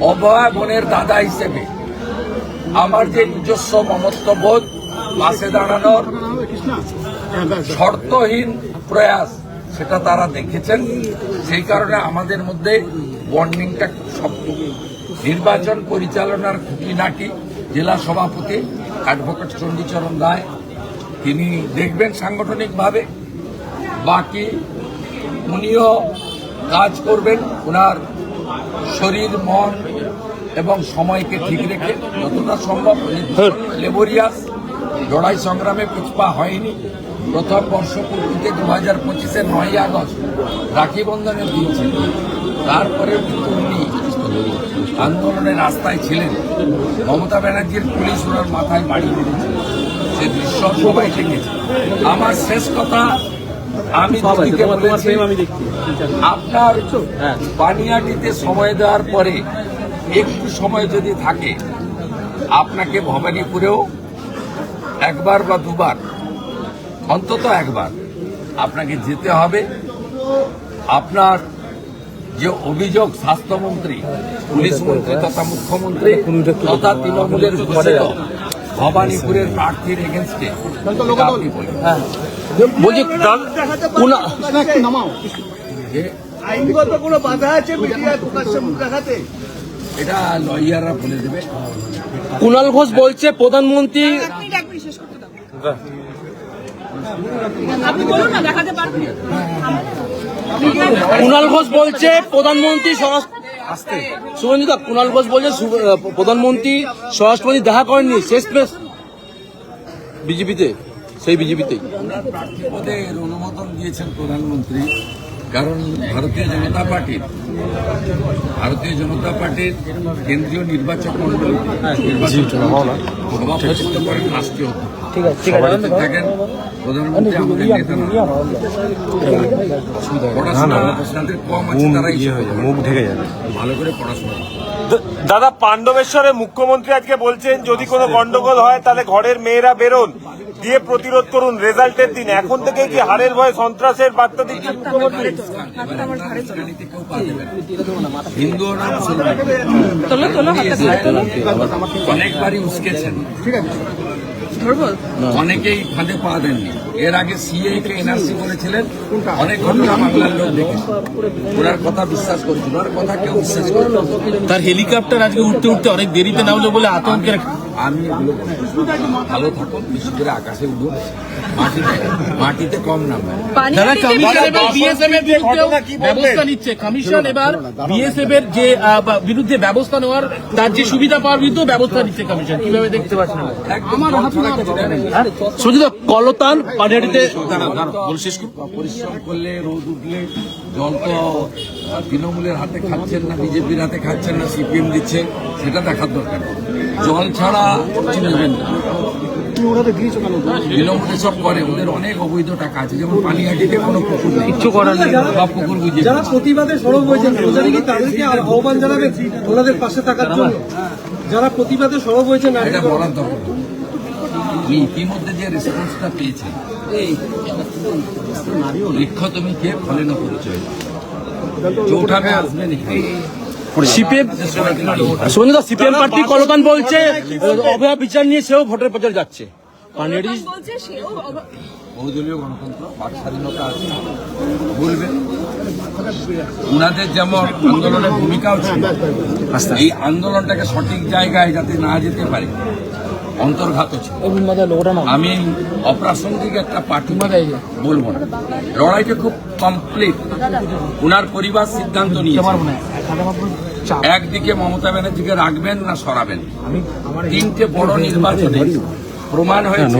অভয়া বোনের দাদা হিসেবে আমার যে নিজস্ব মমত্ববোধ, পাশে দাঁড়ানোর শর্তহীন প্রয়াস, সেটা তারা দেখেছেন। সেই কারণে আমাদের মধ্যে বন্ডিংটা শক্ত। নির্বাচন পরিচালনার খুঁটিনাটি জেলা সভাপতি অ্যাডভোকেট চণ্ডীচরণ রায় তিনি দেখবেন সাংগঠনিকভাবে, বাকি উনিও কাজ করবেন ওনার শরীর, মন এবং সময়কে ঠিক রেখে যতটা সম্ভব। লেবরিয়াস লড়াই সংগ্রামে পিছপা হয়নি। প্রথম বর্ষপূর্তিতে 2025-এর 9ই আগস্ট রাখি বন্ধনের দিন ছিল। তারপরে উনি আন্দোলনের রাস্তায় ছিলেন। মমতা ব্যানার্জির পুলিশ ওনার মাথায় বাড়ি মেরেছে, সে দৃশ্য সবাই দেখেছে। আমার শেষ কথা, আমি বলেছি আপনার পানিয়াটিতে সময় দেওয়ার পরে একটু সময় যদি থাকে, আপনাকে ভবানীপুরেও একবার বা দুবার, অন্তত একবার আপনাকে যেতে হবে। আপনার যে অভিযোগ স্বাস্থ্যমন্ত্রী, পুলিশ মন্ত্রী তথা মুখ্যমন্ত্রী তথা তৃণমূলের ঘোষিত ভবানীপুরের প্রার্থীর এগেনস্টে আপনি বলেন। আইনগত কোনো বাধা আছে মিডিয়ার প্রকাশ্যে মুখ দেখাতে? এটা লয়াররা বলে দেবে। কুণাল ঘোষ বলছে প্রধানমন্ত্রী, কুণাল ঘোষ বলছে প্রধানমন্ত্রী শুভেন্দুদা, কুণাল ঘোষ বলছে প্রধানমন্ত্রী স্বরাষ্ট্রমন্ত্রী দেখা করেননি শেষ পেশ বিজেপিতে, সেই বিজেপিতেই ওনার প্রার্থী পদে অনুমোদন দিয়েছেন প্রধানমন্ত্রী। কারণ ভারতীয় জনতা পার্টির কেন্দ্রীয় নির্বাচক মন্ডলী সভাপতিত্ব করেন রাষ্ট্রীয় সভাপতি থাকেন প্রধানমন্ত্রী। আমাদের নেতা পড়াশোনা যাদের কম আছে তারাই মুখ ঢেকে যাবে, ভালো করে পড়াশোনা। দাদা, পাণ্ডবেশ্বরে মুখ্যমন্ত্রী আজকে বলছেন যদি কোনো গন্ডগোল হয় তাহলে ঘরের মেয়েরা বেরোন, দিয়ে প্রতিরোধ করুন রেজাল্টের দিন। এখন থেকে কি হারের ভয়ে সন্ত্রাসের বার্তা দিচ্ছেন মুখ্যমন্ত্রী? হিন্দু অনেকবারই উস্কেছেন, অনেকেই ফাঁদে পা দেননি। এর আগে সিএ কে এনআরসি করেছিলেন, অনেক ঘটনা বাংলার লোক দেখেছে, ওনার কথা বিশ্বাস করেছিল, ওনার কথা কেউ বিশ্বাস করে। তার হেলিকপ্টার আজকে উঠতে উঠতে অনেক দেরিতে নামলো বলে আতঙ্কের। আমি ভালো থাকুন, বিশেষ করে আকাশে উঠুন, মাটিতে কম নামবেন। দাদা, কমিশন এবার বিএসএফ এর বিরুদ্ধে ব্যবস্থা নিচ্ছে। কমিশন এবার বিএসএফ এর যে বিরুদ্ধে ব্যবস্থা নেওয়ার, তার যে সুবিধা পাওয়ার বিরুদ্ধে ব্যবস্থা নিচ্ছে কমিশন, কিভাবে দেখতে পাচ্ছেন? সুজিত কলতান পানিহাটিতে পরিশ্রম করলে, রোদ উঠলে, জল তো তৃণমূলের হাতে খাচ্ছেন না, বিজেপির হাতে খাচ্ছেন না, সিপিএম দিচ্ছে, সেটা দেখার দরকার। জল ছাড়া নেবেন না, তৃণমূলে সব করে, ওদের অনেক অবৈধ টাকা আছে। যেমন পানিহাটিতে কোনো পুকুর নেই, কিচ্ছু করার নেই, সব পুকুর বুঝিয়ে। যারা প্রতিবাদে সরব হয়েছেন তাদেরকে আহ্বান জানাবেন ওনাদের পাশে থাকার জন্য? যারা প্রতিবাদে সরব হয়েছেন এটা বলার দরকার। আমি ইতিমধ্যে যে রেসপন্সটা পেয়েছি, লিখ্য তুমি কে ফলে না পরিচয় চৌঠাবে আসবেন। সিপিএম পার্টি কলতান বলছে অভয়া বিচার নিয়ে সেও ভোটের প্রচার যাচ্ছে। বহুদলীয় গণতন্ত্র, বাক স্বাধীনতা আছে, বলবেন। উনাদের যেমন আন্দোলনের ভূমিকাও ছিল, এই আন্দোলনটাকে সঠিক জায়গায় যাতে না যেতে পারে অন্তর্ঘাত ছিল। আমি অপ্রাসঙ্গিক একটা পার্টি বলবো না, লড়াইটা খুব কমপ্লিট। উনার পরিবার সিদ্ধান্ত নিয়েছে, একদিকে মমতা ব্যানার্জিকে রাখবেন না সরাবেন। 3টে বড় নির্বাচনে প্রমাণ হয়েছে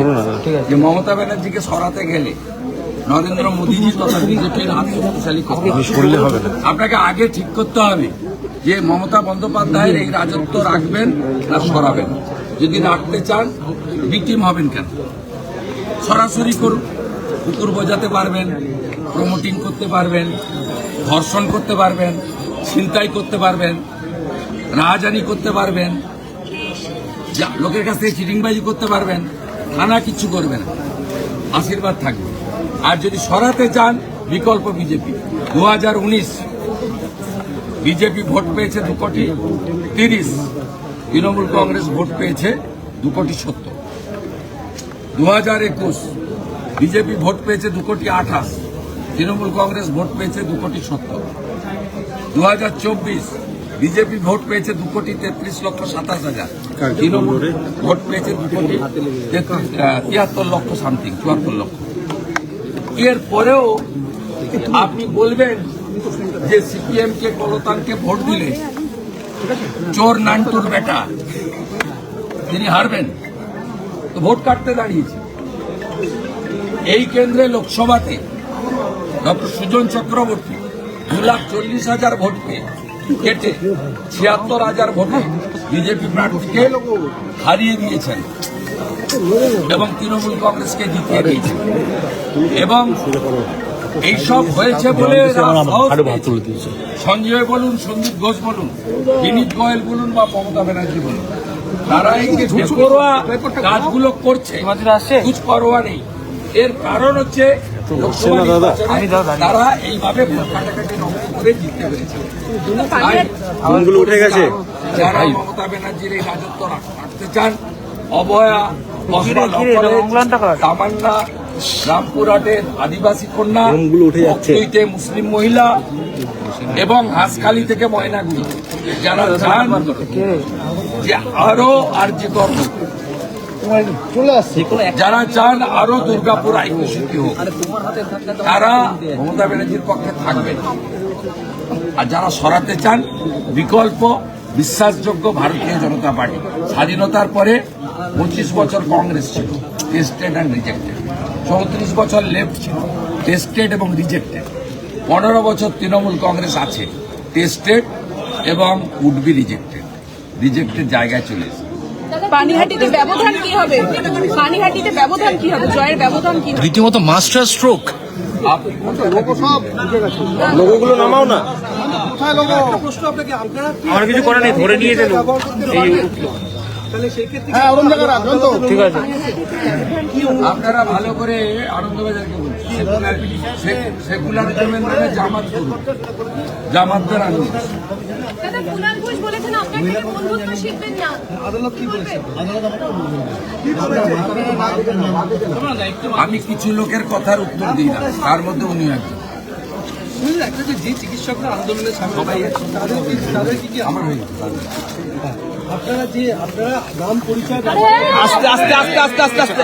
যে মমতা ব্যানার্জিকে সরাতে গেলে নরেন্দ্র মোদীজি তথা বিজেপির হাত শক্তিশালী করলে হবে না। আপনাকে আগে ঠিক করতে হবে যে মমতা বন্দ্যোপাধ্যায়ের এই রাজত্ব রাখবেন না সরাবেন। যদি রাখতে চান, ভিকটিম হবেন কেন? সরাসরি করুন, কুকুর বোঝাতে পারবেন, প্রমোটিং করতে পারবেন, ধর্ষণ করতে পারবেন, ছিনতাই করতে পারবেন, রাহাজানি করতে পারবেন, লোকের কাছ থেকে চিটিংবাজি করতে পারবেন, থানা কিচ্ছু করবে না, আশীর্বাদ থাকবে। আর যদি সরাতে চান, বিকল্প বিজেপি। 2019 বিজেপি ভোট পেয়েছে 2,30,00,000, তৃণমূল কংগ্রেস ভোট পেয়েছে 2,70,00,000। 2021 বিজেপি ভোট পেয়েছে 2,28,00,000, তৃণমূল কংগ্রেস ভোট পেয়েছে 2,70,00,000। 2024 বিজেপি ভোট পেয়েছে 2,33,27,000, তৃণমূল ভোট পেয়েছে 2,73,00,000 সামথিং, 74 লক্ষ। এর পরেও আপনি বলবেন যে সিপিএম কে কলতানকে ভোট দিলে চোর নান্টুর বেটা তিনি হারবেন, তো ভোট কাটতে দাঁড়িয়েছে। এই কেন্দ্রে লোকসভাতে ডক্টর সুজন চক্রবর্তী 2,40,000 ভোট পেয়ে কেটে 76,000 ভোটে বিজেপি প্রার্থীকে হারিয়ে দিয়েছেন এবং তৃণমূল কংগ্রেসকে জিতিয়ে দিয়েছেন। এবং এইসব হয়েছে বলে সঞ্জয় বলুন, সন্দীপ ঘোষ বলুন, বিনীত গোয়েল বলুন বা মমতা ব্যানার্জি বলুন, তারা এই যে বেপরোয়া কাজগুলো করছে, কুছ পরোয়া নেই। এর কারণ হচ্ছে লোকসভা নির্বাচনে তারা এইভাবে ভোট কাটাকাটি নকল করে জিততে পেরেছে। উঠে গেছে। যারা মমতা ব্যানার্জির এই রাজত্ব রাখতে চান, অভয়া, তামান্না, রামপুরহাটের আদিবাসী কন্যা, বকটুইতে মুসলিম মহিলা এবং হাঁসখালি থেকে ময়নাগুড়ি, যারা চান যে আরো আরজি কর্ম, যারা চান আরো দুর্গাপুর আইনশিল্পী হোক, তারা মমতা ব্যানার্জির পক্ষে থাকবেন। আর যারা সরাতে চান বিকল্প বিশ্বাসযোগ্য ভারতীয় জনতা পার্টি। স্বাধীনতার পরে 25 বছর কংগ্রেস ছিল, টেস্টেড অ্যান্ড রিজেক্টেড। 34 বছর লেফট ছিল, টেস্টেড এবং রিজেক্টেড। 15 বছর তৃণমূল কংগ্রেস আছে, টেস্টেড এবং উড বি রিজেক্টেড। রিজেক্টেড জায়গায় চলে এসেছে। পানিহাটিতে ব্যবধান কি হবে? পানিহাটিতে ব্যবধান কি হবে? জয়ের ব্যবধান কি হবে? রীতিমতো মাস্টার স্ট্রোক। লোগোগুলো নামাও না। কোথায় লোগো? একটা প্রশ্ন আপনাকে, আপনারা আমার কিছু করার নেই, ধরে নিয়ে গেল এই তাহলে সেই ক্ষেত্রে হ্যাঁ অরুণ জায়গা ঠিক আছে। আপনারা ভালো করে আনন্দবাজারকে বলুন, সেকুলারিজমের নামে জামাত করুন, জামাতদের আনন্দ। দাদা কুনাল ঘোষ বলেছেন আপনার থেকে বন্ধুত্ব শিখবেন না। আদালত কি বলছে? আমি কিছু লোকের কথার উত্তর দিই না, তার মধ্যে উনি একজন। একটা যে চিকিৎসকরা আন্দোলনের সামনে তাদের কি আমার হয়ে গেছে। আপনারা নাম পরিচয় আস্তে আস্তে আস্তে আস্তে আস্তে আস্তে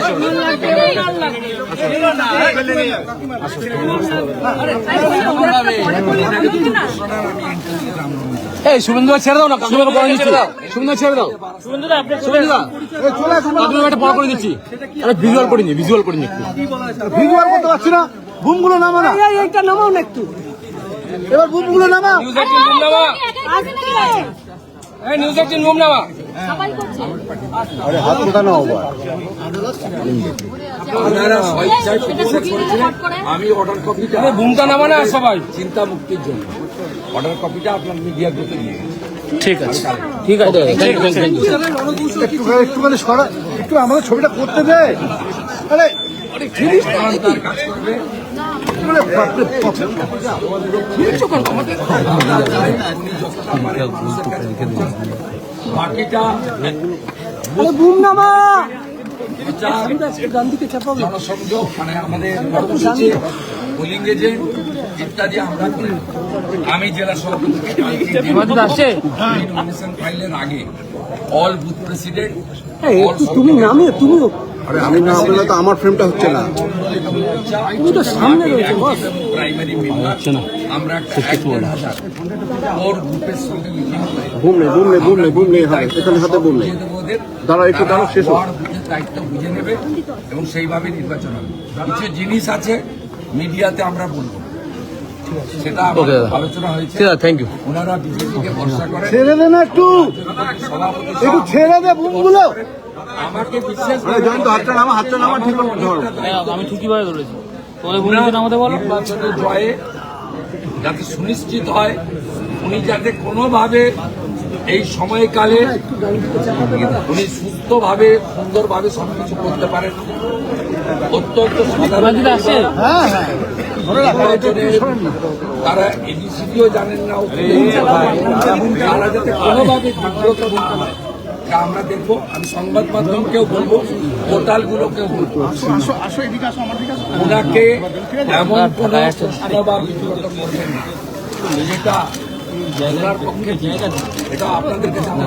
এই শুভেন্দু ছেড়ে দাও না, শুভেন্দু পড়া দিচ্ছি, শুভেন্দু ছেড়ে দাও, শুভেন্দু একটা পড়া করে দিচ্ছি। আরে ভিজুয়াল করে নি, ভিজুয়াল করে নি, একটু ভিজুয়াল করতে পারছি না, বুমগুলো নামা না, এইটা নামাও না একটু, এবার বুমগুলো নামা। আপনারা স্বেচ্ছায় চিকিৎসা করেছিলেন, আমি অর্ডার কপিটা বুমটা নামা না সবাই। চিন্তা মুক্তির জন্য অর্ডার কপিটা আপনার মিডিয়া গ্রুপে দিয়ে দিয়েছি। ঠিক আছে, ঠিক আছে, একটুখানি সরা, একটু আমাদের ছবিটা করতে দে। আরে তার কাজ করবে। বাকিটা বুম নামা জনসংযোগ, মানে আমাদের কর্মসূচি, পোলিং এজেন্ট ইত্যাদি আমরা করি। আমি জেলা সভাপতি ফাইলের আগে অল বুথ প্রেসিডেন্ট, তুমি নামে তুমি আমি না বললে তো আমার ফ্রেমটা হচ্ছে না। প্রাইমারি মেম্বার আমরা ওর গ্রুপের সঙ্গে মিটিং করে বুম নেই, হ্যাঁ এখানে হাতে বুম নেই। দাঁড়া একটু দাঁড়াও, শেষ হোক। বুথের দায়িত্ব বুঝে নেবে এবং সেইভাবে নির্বাচন হবে। কিছু জিনিস আছে মিডিয়াতে আমরা বলবো, সেটা আলোচনা হয়েছে। Thank you. ওনারা বিজেপিকে ভরসা করে। ছেড়ে দে না একটু, সভাপতি একটু ছেড়ে দে বুমগুলো। আমাকে বিশেষ হাতটা নামা ঠিক ধরো। আমি ঠিকই ভাবে ধরেছি, তোমাদের ভূমিকা নামাতে বলো। নির্বাচনের জয়ে যাতে সুনিশ্চিত হয়, উনি যাতে কোনোভাবে এই সময়কালে উনি সুস্থভাবে সুন্দরভাবে সবকিছু করতে পারেন। অত্যন্ত সাধারণ আসে তারা এবিসিডিও জানেন না, তারা যাতে কোনোভাবে বিব্রত না হয় তা আমরা দেখবো। আমি সংবাদ মাধ্যমকেও বলবো, পোর্টালগুলোকেও বলবো, ওনাকে এমন কোন প্রশ্ন বা বিব্রত করবেন না যেটা ওনার পক্ষে এটা আপনাদেরকে জানা